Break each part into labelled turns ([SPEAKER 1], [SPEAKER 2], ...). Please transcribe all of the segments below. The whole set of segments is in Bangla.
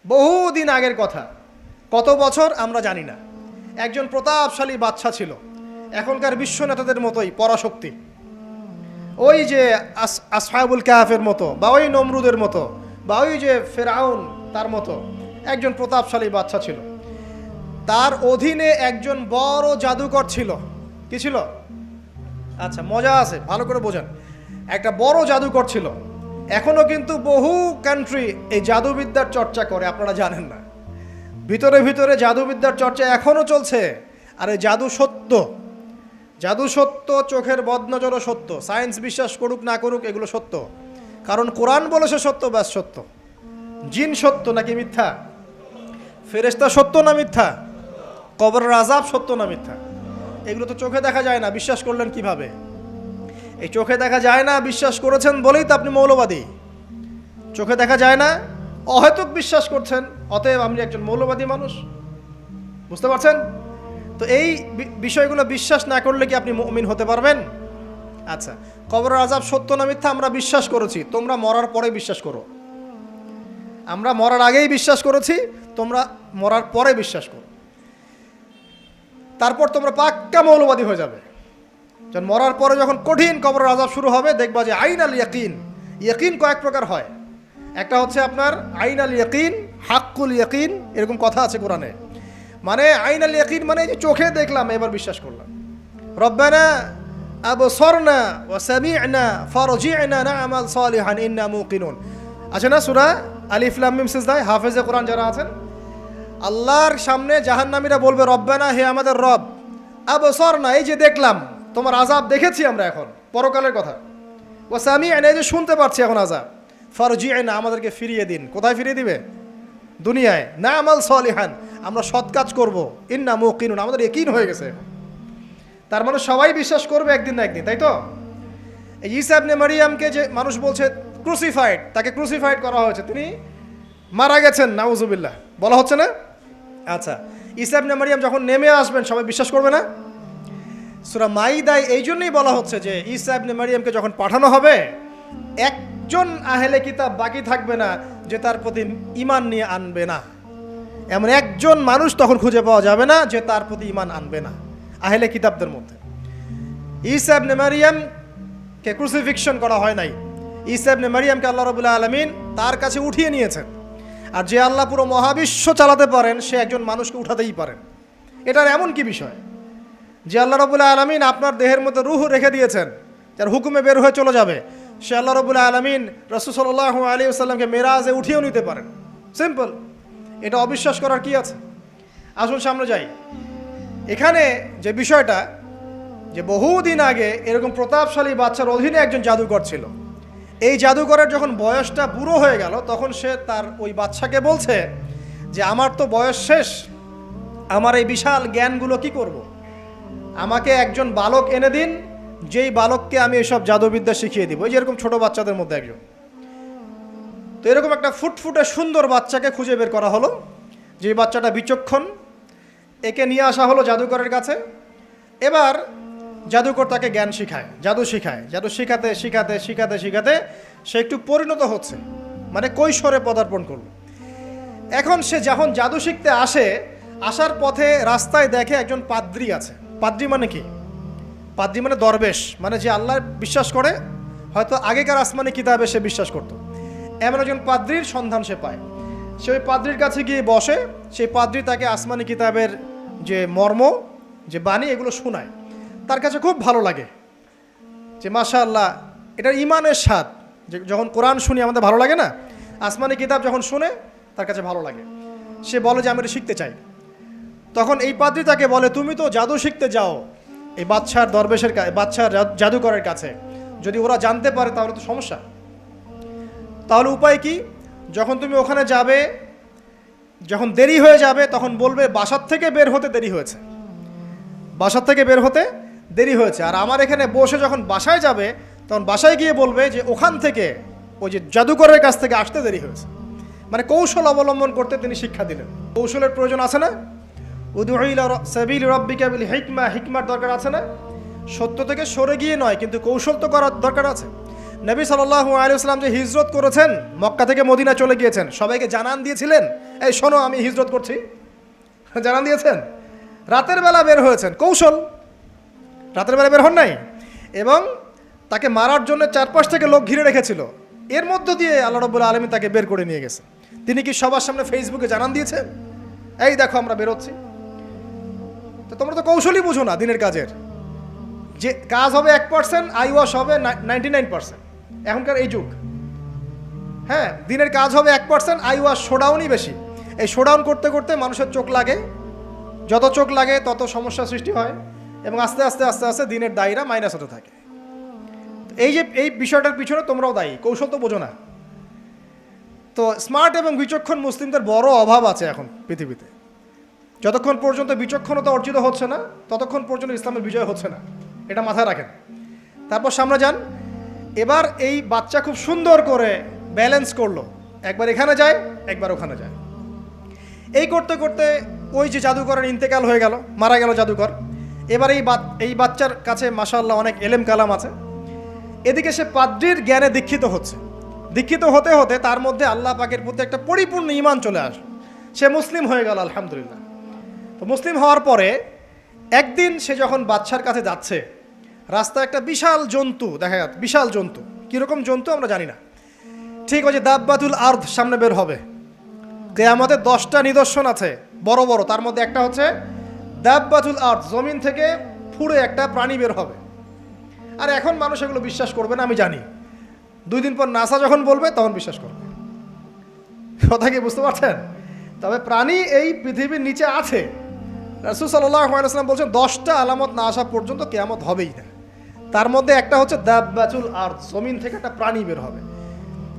[SPEAKER 1] বহুদিন আগের কথা, কত বছর আমরা জানি না। একজন প্রতাপশালী বাদশা ছিল, এখনকার বিশ্ব নেতাদের মতোই পরাশক্তি, ওই যে আসহাবুল কাহাফের মতো, বা ওই নমরুদের মতো, বা ওই যে ফেরাউন তার মতো একজন প্রতাপশালী বাদশা ছিল। তার অধীনে একজন বড় জাদুকর ছিল। কি ছিল? আচ্ছা, মজা আছে, ভালো করে বোঝেন। একটা বড় জাদুকর ছিল। এখনো কিন্তু বহু কান্ট্রি এই জাদুবিদ্যার চর্চা করে, আপনারা জানেন না। ভিতরে ভিতরে জাদুবিদ্যার চর্চা এখনো চলছে। আর এই জাদু সত্য, জাদু সত্য, চোখের বদনজরও সত্য। সায়েন্স বিশ্বাস করুক না করুক, এগুলো সত্য। কারণ কোরআন বলেছে সত্য, ব্যাস সত্য। জিন সত্য নাকি মিথ্যা? ফেরেশতা সত্য না মিথ্যা? কবরের আযাব সত্য না মিথ্যা? এগুলো তো চোখে দেখা যায় না, বিশ্বাস করলেন কিভাবে? এই চোখে দেখা যায় না বিশ্বাস করেছেন বলেই তো আপনি মৌলবাদী। চোখে দেখা যায় না, অহেতুক বিশ্বাস করছেন, অতএব আপনি একজন মৌলবাদী মানুষ। বুঝতে পারছেন তো? এই বিষয়গুলো বিশ্বাস না করলে কি আপনি মুমিন হতে পারবেন? আচ্ছা, কবরের আযাব সত্য না মিথ্যা আমরা বিশ্বাস করেছি, তোমরা মরার পরে বিশ্বাস করো। আমরা মরার আগেই বিশ্বাস করেছি, তোমরা মরার পরে বিশ্বাস করো। তারপর তোমরা পাক্কা মৌলবাদী হয়ে যাবে। যখন মরার পরে যখন কঠিন কবরের আযাব শুরু হবে, দেখবা যে আইন আল ইয়াকিন। ইয়াকিন কয়েক প্রকার হয়। একটা হচ্ছে আপনার আইন আল ইয়াকিন, হাক্কুল ইয়াকিন, এরকম কথা আছে কোরআনে। মানে আইন আল ইয়াকিন মানে যে চোখে দেখলাম এবার বিশ্বাস করলাম। রব্বানা আবসারনা ওয়া সামি'না ফারজি'না না'মাল সালিহান ইন্না মুকিনুন। আছে না সূরা আলিফ লাম মিম সিজদা? হাফেজে কোরআন যারা আছেন, আল্লাহর সামনে জাহান্নামীরা বলবে, রব্বানা, হে আমাদের রব, আবসারনা, এই যে দেখলাম, তোমার আযাব দেখেছি আমরা, এখন পরকালের কথা। ওয়া সামি'না, এই যে শুনতে পাচ্ছি এখন আযাব, ফারজি'না, আমাদেরকে ফিরিয়ে দিন। কোথায় ফিরিয়ে দিবে? দুনিয়ায়। না'মাল সালিহান, আমরা সৎ কাজ করব, ইন্না মুকিনুন, আমাদের ইয়াকিন হয়ে গেছে। তার মানে সবাই বিশ্বাস করবে একদিন না একদিন, তাই তো? এই ঈসা ইবনে মারইয়ামকে যে মানুষ বলছে ক্রুসিফাইড, তাকে ক্রুসিফাইড করা হয়েছে, তিনি মারা গেছেন, নাউজুবিল্লাহ, বলা হচ্ছে না? আচ্ছা, ঈসা ইবনে মারইয়াম যখন নেমে আসবেন সবাই বিশ্বাস করবে না? সূরা মাইদায় এই জন্যই বলা হচ্ছে যে ঈসা ইবনে মারইয়ামকে যখন পাঠানো হবে, একজন আহলে কিতাব বাকি থাকবে না যে তার প্রতি ঈমান নিয়ে আনবে না। এমন একজন মানুষ তখন খুঁজে পাওয়া যাবে না যে তার প্রতি ঈমান আনবে না আহলে কিতাবদের মধ্যে। ঈসা ইবনে মারইয়ামকে ক্রুসিফিকশন করা হয় নাই। ঈসা ইবনে মারইয়ামকে আল্লাহ রাব্বুল আলামিন তার কাছে উঠিয়ে নিয়েছেন। আর যে আল্লাহ পুরো মহাবিশ্ব চালাতে পারেন, সে একজন মানুষকে উঠাতেই পারেন। এটার এমন কি বিষয় যে আল্লাহ রাব্বুল আলামিন আপনার দেহের মধ্যে রূহ রেখে দিয়েছেন, যার হুকুমে বের হয়ে চলে যাবে, সে আল্লাহ রাব্বুল আলামিন রাসূল সাল্লাল্লাহু আলাইহি ওয়াসাল্লামকে মেরাজে উঠিয়েও নিতে পারেন। সিম্পল। এটা অবিশ্বাস করার কি আছে? আসুন সামনে যাই। এখানে যে বিষয়টা, যে বহুদিন আগে এরকম প্রতাপশালী বাদশার অধীনে একজন জাদুকর ছিল। এই জাদুকরের যখন বয়সটা বুড়ো হয়ে গেল, তখন সে তার ওই বাদশাকে বলছে যে আমার তো বয়স শেষ, আমার এই বিশাল জ্ঞানগুলো কি করব? আমাকে একজন বালক এনে দিন, যেই বালককে আমি এসব জাদুবিদ্যা শিখিয়ে দিব। এই যেরকম ছোট বাচ্চাদের মধ্যে একজন। তো এরকম একটা ফুটফুটে সুন্দর বাচ্চাকে খুঁজে বের করা হলো, যে বাচ্চাটা বিচক্ষণ। একে নিয়ে আসা হলো জাদুকরের কাছে। এবার জাদুকর তাকে জ্ঞান শিখায়, জাদু শিখায়। জাদু শিখাতে শিখাতে শিখাতে শিখাতে সে একটু পরিণত হচ্ছে, মানে কৈশোরে পদার্পণ করল। এখন সে যখন জাদু শিখতে আসে, আসার পথে রাস্তায় দেখে একজন পাদ্রী আছে। পাদ্রী মানে কি? পাদ্রী মানে দরবেশ, মানে যে আল্লাহ বিশ্বাস করে, হয়তো আগেকার আসমানি কিতাবে সে বিশ্বাস করত। এমন একজন পাদ্রীর সন্ধান সে পায়। সে ওই পাদ্রীর কাছে গিয়ে বসে। সেই পাদ্রী তাকে আসমানি কিতাবের যে মর্ম, যে বাণী, এগুলো শোনায়। তার কাছে খুব ভালো লাগে যে মাশাআল্লাহ, এটার ইমানের স্বাদ। যে যখন কোরআন শুনি আমাদের ভালো লাগে না, আসমানি কিতাব যখন শুনে তার কাছে ভালো লাগে। সে বলে যে আমি এটা শিখতে চাই। তখন এই পাদ্রী তাকে বলে, তুমি তো জাদু শিখতে যাও এই বাদশার দরবেশের বাদশার জাদুকরের কাছে, যদি ওরা জানতে পারে তাহলে তো সমস্যা। তাহলে উপায় কি? যখন তুমি ওখানে যাবে, যখন দেরি হয়ে যাবে, তখন বলবে বাসার থেকে বের হতে দেরি হয়েছে, বাসার থেকে বের হতে দেরি হয়েছে। আর আমার এখানে বসে যখন বাসায় যাবে, তখন বাসায় গিয়ে বলবে যে ওখান থেকে, ওই যে জাদুকরের কাছ থেকে আসতে দেরি হয়েছে। মানে কৌশল অবলম্বন করতে তিনি শিক্ষা দিলেন। কৌশলের প্রয়োজন আছে না? উদউ ইলা সাবিলি রাব্বিকা বিল হিকমা, হিকমার দরকার আছে না? সত্য থেকে সরে গিয়ে নয়, কিন্তু কৌশল তো করার দরকার আছে। নবী সাল্লাল্লাহু আলাইহি ওয়াসাল্লাম যে হিজরত করেছেন, মক্কা থেকে মদিনা চলে গিয়েছেন, সবাইকে জানান দিয়েছিলেন, এই শোনো আমি হিজরত করছি, জানান দিয়েছেন? রাতের বেলা বের হয়েছেন, কৌশল, রাতের বেলা বের হন নাই, এবং তাকে মারার জন্য চারপাশ থেকে লোক ঘিরে রেখেছিল, এর মধ্য দিয়ে আল্লাহ রাব্বুল আলামিন তাকে বের করে নিয়ে গেছে। তিনি কি সবার সামনে ফেসবুকে জানান দিয়েছেন, এই দেখো আমরা বেরোচ্ছি? তো তোমরা তো কৌশলই বুঝো না দিনের কাজের, যে কাজ হবে 1%, আইওয়াশ হবে 99%। এখনকার এই যুগ, হ্যাঁ, দিনের কাজ হবে 1%, আইওয়াশ শোডাউনই বেশি। এই শোডাউন করতে করতে মানুষের চোখ লাগে, যত চোখ লাগে তত সমস্যা সৃষ্টি হয়, এবং আস্তে আস্তে আস্তে আস্তে দিনের দায়রা মাইনাস হতে থাকে। এই যে এই বিষয়টার পিছনে তোমরাও দায়ী, কৌশল তো বোঝো না। তো স্মার্ট এবং বিচক্ষণ মুসলিমদের বড় অভাব আছে এখন পৃথিবীতে। যতক্ষণ পর্যন্ত বিচক্ষণতা অর্জিত হচ্ছে না, ততক্ষণ পর্যন্ত ইসলামের বিজয় হচ্ছে না, এটা মাথায় রাখেন। তারপর সামনে যান। এবার এই বাচ্চা খুব সুন্দর করে ব্যালেন্স করলো, একবার এখানে যায়, একবার ওখানে যায়। এই করতে করতে ওই যে জাদুকরের ইন্তেকাল হয়ে গেল, মারা গেল জাদুকর। এবার এই বাচ্চার কাছে মাশাআল্লাহ অনেক এলেম কালাম আছে। এদিকে সে পাদ্রীর জ্ঞানে দীক্ষিত হচ্ছে। দীক্ষিত হতে হতে তার মধ্যে আল্লাহ পাকের প্রতি একটা পরিপূর্ণ ঈমান চলে আসে, সে মুসলিম হয়ে গেল, আলহামদুলিল্লাহ। তো মুসলিম হওয়ার পরে একদিন সে যখন বাচ্চার কাছে যাচ্ছে, রাস্তায় একটা বিশাল জন্তু দেখা যাচ্ছে, বিশাল জন্তু, কীরকম জন্তু আমরা জানি না। ঠিক ওই যে দাব্বাতুল আরদ সামনে বের হবে, কিয়ামতের 10টা নিদর্শন আছে বড় বড়, তার মধ্যে একটা হচ্ছে দাব্বাতুল আরদ, জমিন থেকে ফুড়ে একটা প্রাণী বের হবে। আর এখন মানুষ এগুলো বিশ্বাস করবে না, আমি জানি। 2 দিন পর নাসা যখন বলবে তখন বিশ্বাস করবে। কথা কি বুঝতে পারছেন? তবে প্রাণী এই পৃথিবীর নিচে আছে। রাসূল সাল্লাল্লাহু আলাইহি ওয়াসাল্লাম বলছেন 10টা আলামত না আসা পর্যন্ত কিয়ামত হবেই না। তার মধ্যে একটা হচ্ছে দাব্বাতুল আরদ, জমিন থেকে একটা প্রাণী বের হবে,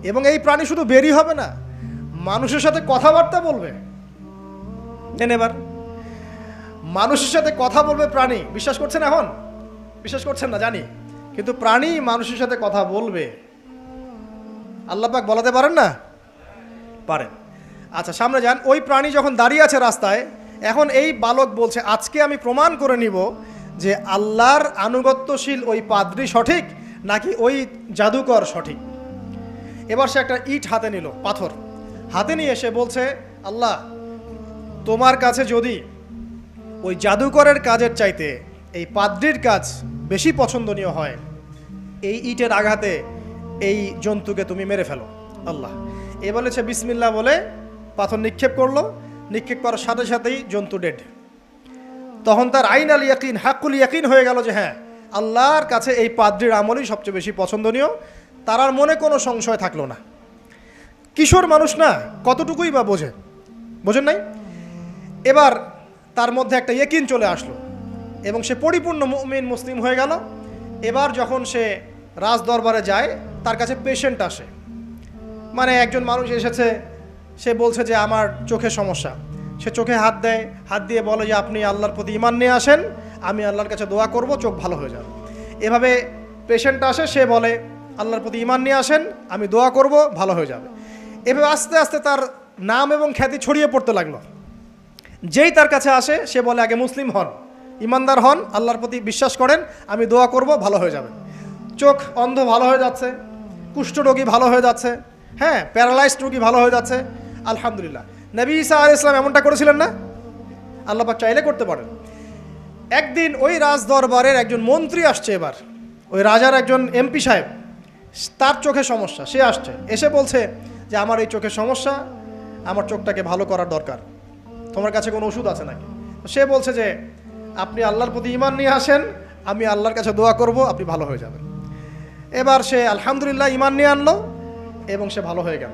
[SPEAKER 1] এবং এই প্রাণী শুধু বেরই হবে না, মানুষের সাথে কথাবার্তা বলবে। এবার মানুষের সাথে কথা বলবে প্রাণী, বিশ্বাস করছেন? এখন বিশ্বাস করছেন না জানি, কিন্তু প্রাণী মানুষের সাথে কথা বলবে। আল্লাহ পাক বলাতে পারেন না? পারেন। আচ্ছা সামনে যান। ওই প্রাণী যখন দাঁড়িয়ে আছে রাস্তায়, এখন এই বালক বলছে আজকে আমি প্রমাণ করে নিব যে আল্লাহর আনুগত্যশীল ওই পাদ্রী সঠিক নাকি ওই জাদুকর সঠিক। এবার সে একটা ইট হাতে নিল, পাথর হাতে নিয়ে এসে বলছে, আল্লাহ তোমার কাছে যদি ওই জাদুকরের কাজের চাইতে এই পাদ্রীর কাজ বেশি পছন্দনীয় হয়, এই ইটের আঘাতে এই জন্তুকে তুমি মেরে ফেলো আল্লাহ। এ বলেছে বিসমিল্লাহ বলে পাথর নিক্ষেপ করলো, নিক্ষেপ করার সাথে সাথেই জন্তু ডেড। তখন তার আইন আল ইয়াকিন, হাক্কুল ইয়াকিন হয়ে গেল যে হ্যাঁ, আল্লাহর কাছে এই পাদ্রীর আমলই সবচেয়ে বেশি পছন্দনীয়। তার আর মনে কোনো সংশয় থাকলো না। কিশোর মানুষ না, কতটুকুই বা বোঝেন নাই? এবার তার মধ্যে একটা ইয়াকিন চলে আসলো এবং সে পরিপূর্ণ মুমিন মুসলিম হয়ে গেল। এবার যখন সে রাজ দরবারে যায়, তার কাছে পেশেন্ট আসে, মানে একজন মানুষ এসেছে, সে বলছে যে আমার চোখে সমস্যা। সে চোখে হাত দেয়, হাত দিয়ে বলে যে আপনি আল্লাহর প্রতি ঈমান নিয়ে আসেন, আমি আল্লাহর কাছে দোয়া করব, চোখ ভালো হয়ে যাবে। এভাবে পেশেন্ট আসে, সে বলে আল্লাহর প্রতি ঈমান নিয়ে আসেন, আমি দোয়া করব, ভালো হয়ে যাবে। এভাবে আস্তে আস্তে তার নাম এবং খ্যাতি ছড়িয়ে পড়তে লাগলো। যেই তার কাছে আসে সে বলে আগে মুসলিম হন, ইমানদার হন, আল্লাহর প্রতি বিশ্বাস করেন, আমি দোয়া করব, ভালো হয়ে যাবে। চোখ অন্ধ ভালো হয়ে যাচ্ছে, কুষ্ঠরোগী ভালো হয়ে যাচ্ছে, হ্যাঁ, প্যারালাইজড রোগী ভালো হয়ে যাচ্ছে, আলহামদুলিল্লাহ। নবী ঈসা আলাইহিস সালাম এমনটা করেছিলেন না? আল্লাহ পাক চাইলে করতে পারেন। একদিন ওই রাজ দরবারের একজন মন্ত্রী আসছে, এবার ওই রাজার একজন এমপি সাহেব, তার চোখে সমস্যা, সে আসছে, এসে বলছে যে আমার এই চোখের সমস্যা, আমার চোখটাকে ভালো করার দরকার, তোমার কাছে কোনো ওষুধ আছে নাকি? সে বলছে যে আপনি আল্লাহর প্রতি ঈমান নিয়ে আসেন, আমি আল্লাহর কাছে দোয়া করব, আপনি ভালো হয়ে যাবেন। এবার সে আলহামদুলিল্লাহ ঈমান নিয়ে আনলো এবং সে ভালো হয়ে গেল।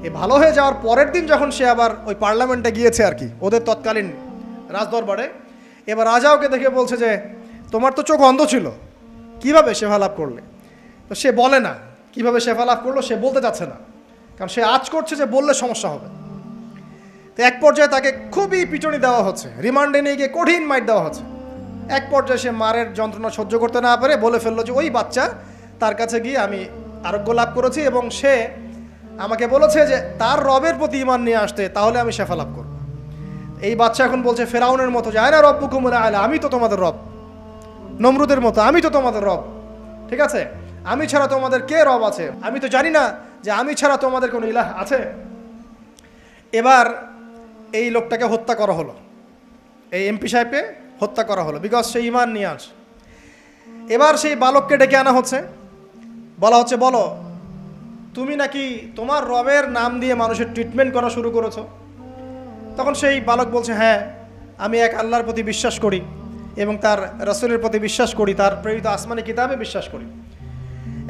[SPEAKER 1] এই ভালো হয়ে যাওয়ার পরের দিন যখন সে আবার ওই পার্লামেন্টে গিয়েছে আর কি, ওদের তৎকালীন রাজদরবারে, এবার রাজা ওকে দেখে বলছে যে তোমার তো চোখ অন্ধ ছিল, কিভাবে শেফা লাভ করলে? তো সে বলে না কিভাবে শেফা লাভ করলো, সে বলতে চাচ্ছে না, কারণ সে আজ করছে যে বললে সমস্যা হবে। তো এক পর্যায়ে তাকে খুবই পিটুনি দেওয়া হচ্ছে, রিমান্ডে নিয়ে গিয়ে কঠিন মাইট দেওয়া হচ্ছে। এক পর্যায়ে সে মারের যন্ত্রণা সহ্য করতে না পারে বলে ফেললো যে ওই বাচ্চা, তার কাছে গিয়ে আমি আরোগ্য লাভ করেছি এবং সে আমাকে বলেছে যে তার রবের প্রতি ঈমান নিয়ে আসতে, তাহলে আমি শেফা লাভ করব। এই বাচ্চা এখন বলছে ফেরাউনের মতো যে আয়না রব্বুকুমুল আ'লা, আমি তো তোমাদের রব, নমরুদের মতো আমি তো তোমাদের রব, ঠিক আছে, আমি ছাড়া তোমাদের কে রব আছে? আমি তো জানি না যে আমি ছাড়া তোমাদের কোনো ইলাহ আছে। এবার এই লোকটাকে হত্যা করা হলো, এই এমপি সাহেবকে হত্যা করা হলো, বিকজ সে ঈমান নিয়ে আসে। এবার সেই বালককে ডেকে আনা হচ্ছে, বলা হচ্ছে বলো তুমি নাকি তোমার রবের নাম দিয়ে মানুষের ট্রিটমেন্ট করা শুরু করেছো। তখন সেই বালক বলছে হ্যাঁ, আমি এক আল্লাহর প্রতি বিশ্বাস করি এবং তার রাসূলের প্রতি বিশ্বাস করি, তার প্রেরিত আসমানি কিতাবে বিশ্বাস করি।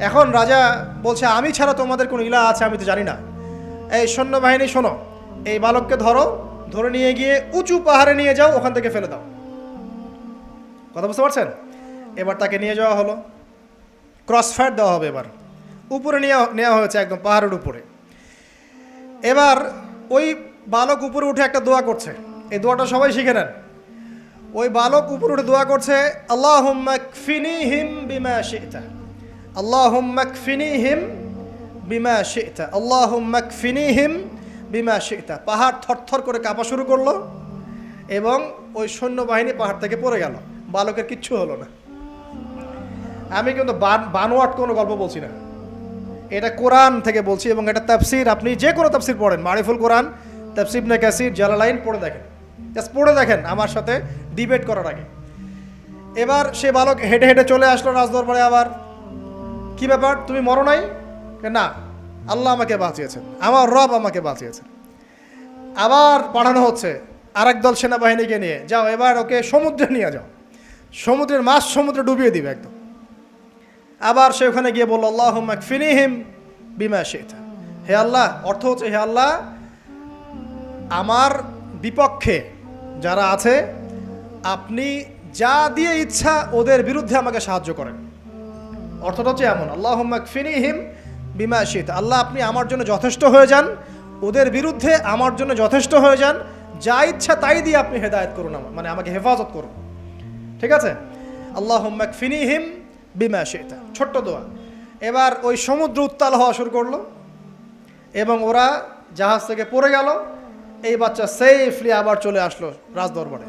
[SPEAKER 1] এখন রাজা বলছে আমি ছাড়া তোমাদের কোনো ইলাহ আছে আমি তো জানি না। এই সৈন্যবাহিনী শোনো, এই বালককে ধরো, ধরে নিয়ে গিয়ে উঁচু পাহাড়ে নিয়ে যাও, ওখান থেকে ফেলে দাও। কথা বুঝতে পারছেন? এবার তাকে নিয়ে যাওয়া হলো, ক্রস ফায়ার দেওয়া হবে, এবার উপরে নেওয়া হয়েছে, একদম পাহাড়ের উপরে। এবার ওই বালক উপরে উঠে একটা দোয়া করছে, এই দোয়াটা সবাই শিখে নেন। ওই বালক উপরে উঠে দোয়া করছে আল্লাহুম্মা কফিনিহিম বিমা শি'তা, আল্লাহুম্মা কফিনিহিম বিমা শি'তা, আল্লাহুম্মা কফিনিহিম বিমা শি'তা। পাহাড় থরথর করে কাঁপা শুরু করলো এবং ওই সৈন্যবাহিনী পাহাড় থেকে পড়ে গেল, বালকের কিচ্ছু হলো না। আমি কিন্তু বানোয়াট কোনো গল্প বলছি না, এটা কোরআন থেকে বলছি এবং এটা তাফসির। আপনি যে কোনো তাফসির পড়েন, মারিফুল কোরআন, তাফসির ইবনে কাসির, জালালাইন পড়ে দেখেন, জাস্ট পড়ে দেখেন আমার সাথে ডিবেট করার আগে। এবার সে বালক হেঁটে হেঁটে চলে আসলো রাজদরবারে। আবার কি ব্যাপার, তুমি মরো নাই? না, আল্লাহ আমাকে বাঁচিয়েছেন, আমার রব আমাকে বাঁচিয়েছেন। আবার পাঠানো হচ্ছে আরেক দল সেনাবাহিনীকে নিয়ে, যাও এবার ওকে সমুদ্রে নিয়ে যাও, সমুদ্রের মাছ সমুদ্রে ডুবিয়ে দিবে একদম। আবার সে ওখানে গিয়ে বলল আল্লাহুম্মা কফিনিহিম বিমা শি'তা, হে আল্লাহ, অর্থ হচ্ছে হে আল্লাহ আমার বিপক্ষে যারা আছে আপনি যা দিয়ে ইচ্ছা ওদের বিরুদ্ধে আমাকে সাহায্য করেন। অর্থটা হচ্ছে এমন, আল্লাহুম্মা কফিনিহিম বিমা শি'তা, আল্লাহ আপনি আমার জন্য যথেষ্ট হয়ে যান, ওদের বিরুদ্ধে আমার জন্য যথেষ্ট হয়ে যান, যা ইচ্ছা তাই দিয়ে আপনি হেদায়েত করুন, মানে আমাকে হেফাজত করুন। ঠিক আছে, আল্লাহুম্মা কফিনিহিম বিমা শি'তা, ছোট্ট দোয়া। এবার ওই সমুদ্র উত্তাল হওয়া শুরু করলো এবং ওরা জাহাজ থেকে পড়ে গেল। এই বাচ্চা সেফলি আবার চলে আসলো রাজদরবারে।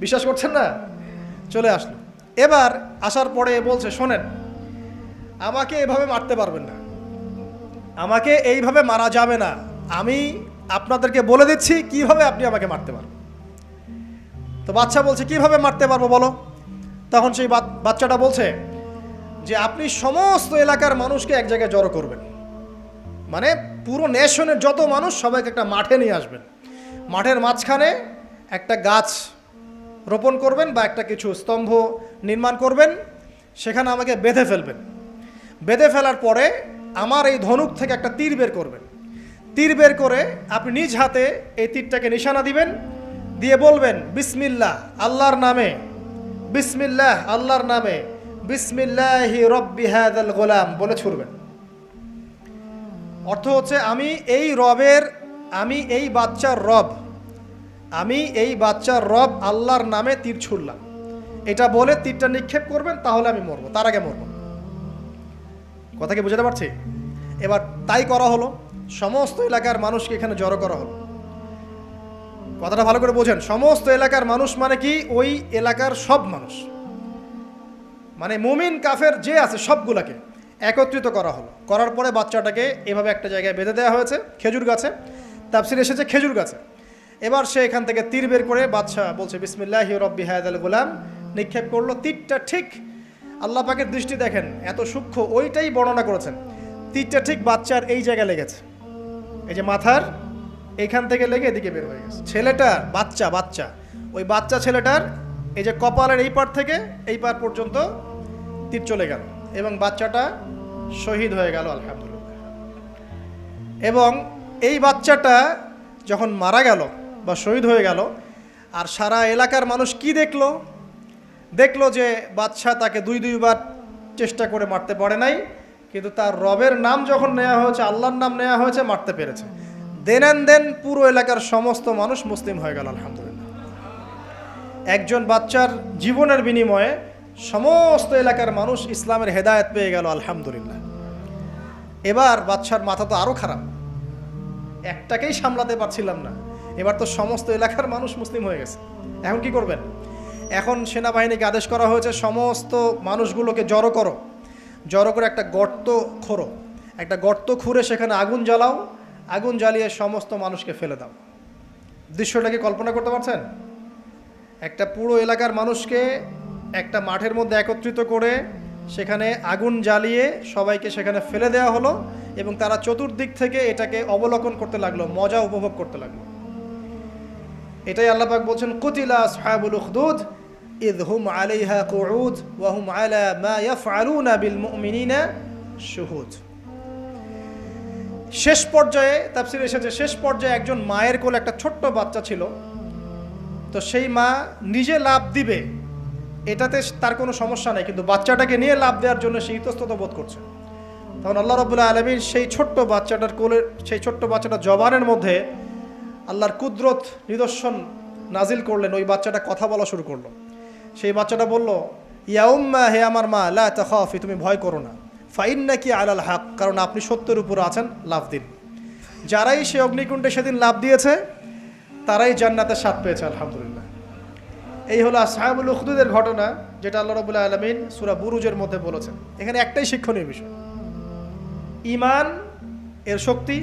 [SPEAKER 1] বিশ্বাস করছেন না? চলে আসলো। এবার আসার পরে বলছে শোনেন, আমাকে এভাবে মারতে পারবেন না, আমাকে এইভাবে মারা যাবে না, আমি আপনাদেরকে বলে দিচ্ছি কিভাবে আপনি আমাকে মারতে পারবেন। তো বাচ্চা বলছে কিভাবে মারতে পারবো বলো। তখন সেই বাচ্চাটা বলছে যে আপনি সমস্ত এলাকার মানুষকে এক জায়গায় জড়ো করবেন, মানে পুরো নেশনের যত মানুষ সবাইকে একটা মাঠে নিয়ে আসবেন, মাঠের মাঝখানে একটা গাছ রোপণ করবেন বা একটা কিছু স্তম্ভ নির্মাণ করবেন, সেখানে আমাকে বেঁধে ফেলবেন। বেঁধে ফেলার পরে আমার এই ধনুক থেকে একটা তীর বের করবেন, তীর বের করে আপনি নিজ হাতে এই তীরটাকে নিশানা দিবেন, দিয়ে বলবেন বিসমিল্লাহ আল্লাহর নামে, বিসমিল্লাহ আল্লাহর নামে, বিসমিল্লাহি রব্বি হাযাল গোলাম বলে ছুড়বেন। অর্থ হচ্ছে আমি এই রবের, আমি এই বাচ্চার রব, আমি এই বাচ্চার রব আল্লাহর নামে তীর ছুড়লাম, এটা বলে তীরটা নিক্ষেপ করবেন, তাহলে আমি মরবো, তার আগে মরবো। কথা কি বুঝাতে পারছি? এবার তাই করা হলো, সমস্ত এলাকার মানুষকে এখানে জড়ো করা হলো। কথাটা ভালো করে বোঝেন, সমস্ত এলাকার মানুষ মানে কি ওই এলাকার সব মানুষ, মানে মুমিন কাফের যে আছে সবগুলাকে একত্রিত করা হলো। করার পরে বাচ্চাটাকে এভাবে একটা জায়গায় বেঁধে দেওয়া হয়েছে, খেজুর গাছে, তাফসিরে এসেছে খেজুর গাছে। এবার সে এখান থেকে তীর বের করে বাচ্চা বলছে বিসমিল্লাহি রব্বি হাযাল গোলাম, নিক্ষেপ করলো। তীরটা ঠিক, আল্লাহ পাকের দৃষ্টি দেখেন এত সূক্ষ্ম, ওইটাই বর্ণনা করেছেন। তীরটা ঠিক বাচ্চার এই জায়গায় লেগেছে, এই যে মাথার এখান থেকে লেগে এদিকে বের হয়ে গেছে। ছেলেটার বাচ্চা ওই বাচ্চা ছেলেটার এই যে কপালের এই পার থেকে এই পার পর্যন্ত তীর চলে গেল এবং বাচ্চাটা শহীদ হয়ে গেল আলহামদুলিল্লাহ। এবং এই বাচ্চাটা যখন মারা গেল বা শহীদ হয়ে গেল, আর সারা এলাকার মানুষ কি দেখলো? দেখলো যে বাচ্চা তাকে দুইবার চেষ্টা করে মারতে পারে নাই, কিন্তু তার রবের নাম যখন নেওয়া হয়েছে, আল্লাহর নাম নেওয়া হয়েছে, মারতে পেরেছে। দেন পুরো এলাকার সমস্ত মানুষ মুসলিম হয়ে গেল আলহামদুলিল্লাহ। একজন বাচ্চার জীবনের বিনিময়ে সমস্ত এলাকার মানুষ ইসলামের হেদায়েত পেয়ে গেল আলহামদুলিল্লাহ। এবার বাচ্চার মাথা তো আরও খারাপ, একটাকেই সামলাতে পারছিলাম না, এবার তো সমস্ত এলাকার মানুষ মুসলিম হয়ে গেছে। এখন কি করবেন? এখন সেনাবাহিনীকে আদেশ করা হয়েছে সমস্ত মানুষগুলোকে জড়ো করো, জড়ো করে একটা গর্ত খোঁড়ো, একটা গর্ত খুঁড়ে সেখানে আগুন জ্বালাও, আগুন জ্বালিয়ে সমস্ত মানুষকে ফেলে দাও। দৃশ্যটাকে কল্পনা করতে পারছেন? একটা পুরো এলাকার মানুষকে একটা মাঠের মধ্যে একত্রিত করে সেখানে আগুন জ্বালিয়ে সবাইকে সেখানে ফেলে দেওয়া হলো এবং তারা চতুর্দিক থেকে এটাকে অবলোকন করতে লাগলো, মজা উপভোগ করতে লাগলো। এটাই আল্লাহ পাক বলছেন, কুতিলা আসহাবুল উখদুদ ইয হুম আলাইহা কুউদ ওয়া হুম আলা মা ইয়াফআলুনা বিল মুমিনিনা শুহুদ। শেষ পর্যায়ে তাফসীরে এসেছে, শেষ পর্যায়ে একজন মায়ের কোলে একটা ছোট্ট বাচ্চা ছিল। তো সেই মা নিজে লাভ দিবে এটাতে তার কোনো সমস্যা নেই, কিন্তু বাচ্চাটাকে নিয়ে লাভ দেওয়ার জন্য সে ইতস্তত বোধ করছে। তখন আল্লাহ রাব্বুল আলামিন সেই ছোট্ট বাচ্চাটার কোলে, সেই ছোট্ট বাচ্চাটার জবানের মধ্যে আল্লাহর কুদরত নিদর্শন নাজিল করলেন। ওই বাচ্চাটা কথা বলা শুরু করলো। সেই বাচ্চাটা বলল, ইয়া উম্মা, হে আমার মা, লা তাখাফি, তুমি ভয় করো না, ফাইন্নাকি আলাল হক, কারণ আপনি সত্যের উপর আছেন, লাভ দিন। যারাই সে অগ্নিকুণ্ডে সেদিন লাভ দিয়েছে তারাই জান্নাতের স্বাদ পেয়েছে, আলহামদুলিল্লাহ। এই হলো আসহাবুল উখদুদের ঘটনা, যেটা আল্লাহ রাব্বুল আলামিন সূরা বুরুজের মধ্যে বলেছেন। এখানে একটাই শিক্ষণীয় বিষয়, ঈমান এর শক্তি,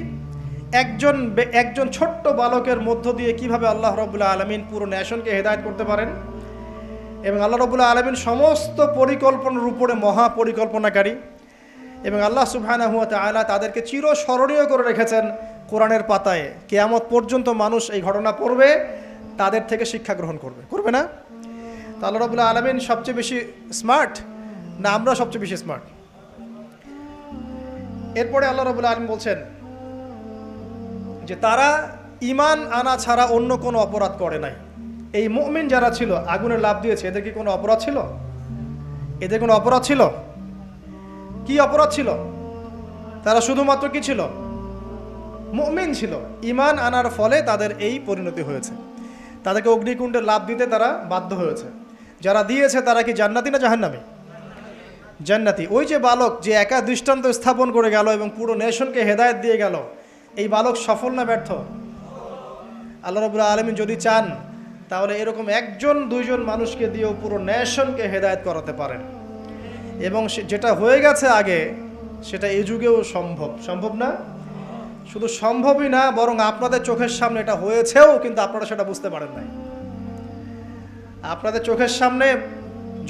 [SPEAKER 1] একজন ছোট্ট বালকের মধ্য দিয়ে কিভাবে আল্লাহ রাব্বুল আলামিন পুরো নেশনকে হেদায়েত করতে পারেন, এবং আল্লাহ রাব্বুল আলামিন সমস্ত পরিকল্পনার উপরে মহা পরিকল্পনাকারী, এবং আল্লাহ সুবহানাহু ওয়া তাআলা তাদেরকে চিরস্মরণীয় করে রেখেছেন কোরআনের পাতায়। কিয়ামত পর্যন্ত মানুষ এই ঘটনা পড়বে, তাদের থেকে শিক্ষা গ্রহণ করবে না? তা আল্লাহ রাব্বুল আলামিন সবচেয়ে বেশি স্মার্ট না আমরা সবচেয়ে বেশি স্মার্ট? এরপরে আল্লাহ রাব্বুল আলামিন বলছেন যে তারা ঈমান আনা ছাড়া অন্য কোনো অপরাধ করে নাই। এই মুমিন যারা ছিল, আগুনে লাফ দিয়েছে, এদের কি কোনো অপরাধ ছিল? এদের কোনো অপরাধ ছিল? কি অপরাধ ছিল? তারা শুধুমাত্র কি ছিল? মুমিন ছিল। ঈমান আনার ফলে তাদের এই পরিণতি হয়েছে, তাদেরকে অগ্নিকুণ্ডে লাফ দিতে তারা বাধ্য হয়েছে। যারা দিয়েছে তারা কি জান্নাতি না জাহান্নামী? জান্নাতি। ওই যে বালক যে একা দৃষ্টান্ত স্থাপন করে গেল এবং পুরো নেশনকে হেদায়েত দিয়ে গেল, এই বালক সফল না ব্যর্থ? আল্লাহ রাব্বুল আলামিন যদি চান তাহলে এরকম একজন দুইজন মানুষকে দিয়েও পুরো নেশনকে হেদায়েত করাতে পারেন, এবং যেটা হয়ে গেছে আগে সেটা এই যুগেও সম্ভব না? শুধু সম্ভবই না, বরং আপনাদের চোখের সামনে এটা হয়েছেও, কিন্তু আপনারা সেটা বুঝতে পারেন নাই। আপনাদের চোখের সামনে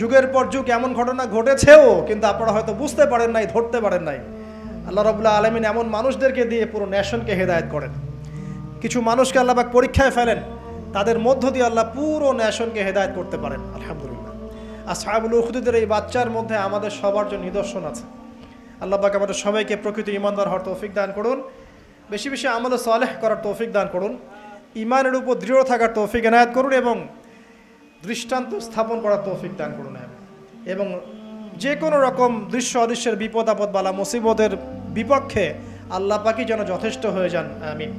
[SPEAKER 1] যুগের পর যুগ এমন ঘটনা ঘটেছেও, কিন্তু আপনারা হয়তো বুঝতে পারেন নাই, ধরতে পারেন নাই। আল্লাহ রাব্বুল আলামিন এমন মানুষদেরকে দিয়ে পুরো নেশনকে হেদায়েত করেন। কিছু মানুষকে আল্লাহ পাক পরীক্ষায় ফেলেন, তাদের মধ্য দিয়ে আল্লাহ পুরো নেশনকে হেদায়েত করতে পারেন, আলহামদুলিল্লাহ। আসহাবুল উখদুদের এই বাচ্চার মধ্যে আমাদের সবার জন্য নিদর্শন আছে। আল্লাহ পাক আমাদের সবাইকে প্রকৃত ঈমানদার হওয়ার তৌফিক দান করুন, বেশি বেশি আমল সালেহ করার তৌফিক দান করুন, ঈমানের উপর দৃঢ় থাকার তৌফিক এনায়েত করুন, এবং দৃষ্টান্ত স্থাপন করার তৌফিক দান করুন, এবং যে কোনো রকম দৃশ্য অদৃশ্যের বিপদ আপদ বালা মুসিবতের বিপক্ষে আল্লাহ পাকই যেন যথেষ্ট হয়ে যান, আমিন।